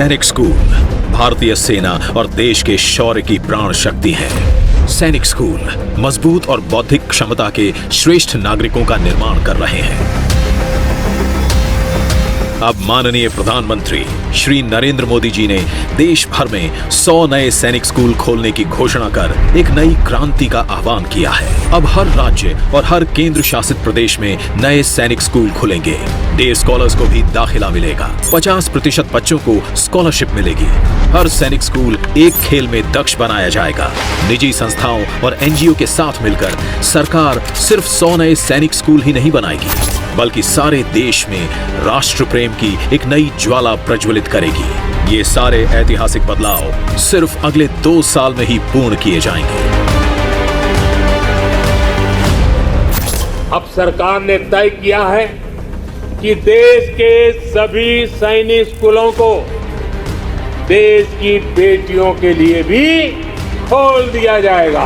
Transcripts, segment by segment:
सैनिक स्कूल भारतीय सेना और देश के शौर्य की प्राण शक्ति है। सैनिक स्कूल मजबूत और बौद्धिक क्षमता के श्रेष्ठ नागरिकों का निर्माण कर रहे हैं। अब माननीय प्रधानमंत्री श्री नरेंद्र मोदी जी ने देश भर में 100 नए सैनिक स्कूल खोलने की घोषणा कर एक नई क्रांति का आह्वान किया है। अब हर राज्य और हर केंद्र शासित प्रदेश में नए सैनिक स्कूल खुलेंगे। डे स्कॉलर्स को भी दाखिला मिलेगा। 50% बच्चों को स्कॉलरशिप मिलेगी। हर सैनिक स्कूल एक खेल में दक्ष बनाया जाएगा। निजी संस्थाओं और एनजीओ के साथ मिलकर सरकार सिर्फ 100 नए सैनिक स्कूल ही नहीं बनाएगी, बल्कि सारे देश में राष्ट्र प्रेम की एक नई ज्वाला प्रज्वलित करेगी। ये सारे ऐतिहासिक बदलाव सिर्फ अगले 2 साल में ही पूर्ण किए जाएंगे। अब सरकार ने तय किया है कि देश के सभी सैनिक स्कूलों को देश की बेटियों के लिए भी खोल दिया जाएगा।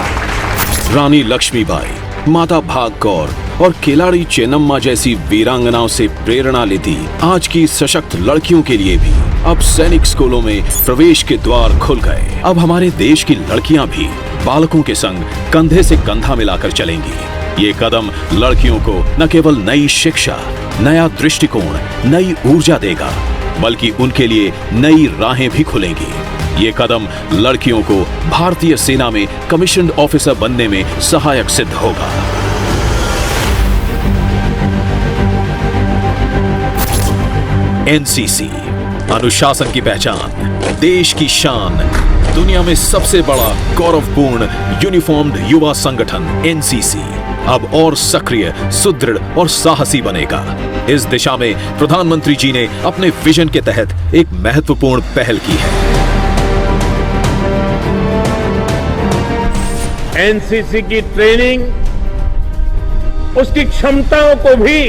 रानी लक्ष्मीबाई, माता भाग कौर और खिलाड़ी चेन्नम्मा जैसी वीरांगनाओं से प्रेरणा लेती आज की सशक्त लड़कियों के लिए भी अब सैनिक स्कूलों में प्रवेश के द्वार खुल गए। अब हमारे देश की लड़कियां भी बालकों के संग कंधे से कंधा मिलाकर चलेंगी। ये कदम लड़कियों को न केवल नई शिक्षा, नया दृष्टिकोण, नई ऊर्जा देगा, बल्कि उनके लिए नई राहें भी खुलेंगी। ये कदम लड़कियों को भारतीय सेना में कमीशन्ड ऑफिसर बनने में सहायक सिद्ध होगा। एनसीसी अनुशासन की पहचान, देश की शान, दुनिया में सबसे बड़ा गौरवपूर्ण यूनिफॉर्म्ड युवा संगठन एनसीसी अब और सक्रिय, सुदृढ़ और साहसी बनेगा। इस दिशा में प्रधानमंत्री जी ने अपने विजन के तहत एक महत्वपूर्ण पहल की है। एनसीसी की ट्रेनिंग, उसकी क्षमताओं को भी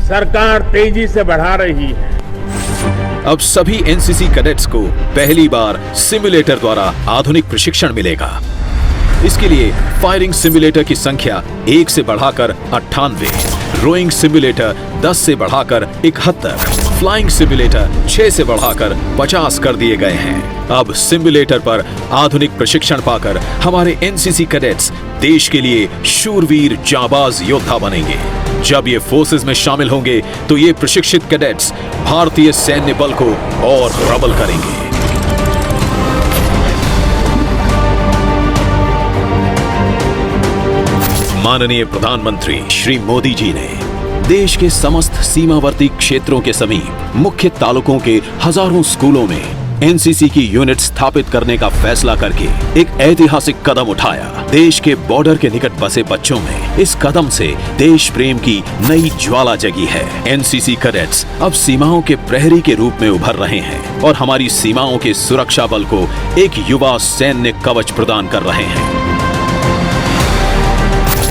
सरकार तेजी से बढ़ा रही है। अब सभी एनसीसी कैडेट्स को पहली बार सिमुलेटर द्वारा आधुनिक प्रशिक्षण मिलेगा। इसके लिए फायरिंग सिमुलेटर की संख्या 1 से बढ़ाकर 98, रोइंग सिमुलेटर 10 से बढ़ाकर 71, फ्लाइंग सिमुलेटर 6 से बढ़ाकर 50 कर दिए गए हैं। अब सिमुलेटर पर आधुनिक प्रशिक्षण पाकर हमारे एनसीसी कैडेट्स देश के लिए शूरवीर जाबाज योद्धा बनेंगे। जब ये फोर्सेस में शामिल होंगे तो ये प्रशिक्षित कैडेट्स भारतीय सैन्य बल को और प्रबल करेंगे। माननीय प्रधानमंत्री श्री मोदी जी ने देश के समस्त सीमावर्ती क्षेत्रों के समीप मुख्य तालुकों के हजारों स्कूलों में एनसीसी की यूनिट स्थापित करने का फैसला करके एक ऐतिहासिक कदम उठाया। देश के बॉर्डर के निकट बसे बच्चों में इस कदम से देश प्रेम की नई ज्वाला जगी है। एनसीसी कैडेट्स अब सीमाओं के प्रहरी के रूप में उभर रहे हैं और हमारी सीमाओं के सुरक्षा बल को एक युवा सैन्य कवच प्रदान कर रहे हैं।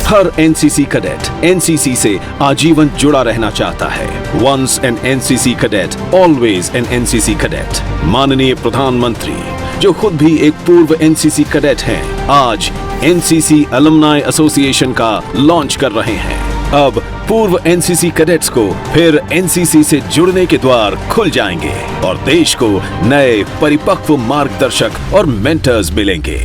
हर एनसीसी कैडेट एनसीसी से आजीवन जुड़ा रहना चाहता है। Once an NCC cadet always an NCC cadet. माननीय प्रधानमंत्री, जो खुद भी एक पूर्व एनसीसी कैडेट हैं, आज एनसीसी अलुमनाई एसोसिएशन का लॉन्च कर रहे हैं। अब पूर्व एनसीसी कैडेट्स को फिर एनसीसी से जुड़ने के द्वार खुल जाएंगे और देश को नए परिपक्व मार्गदर्शक और मेंटर्स मिलेंगे।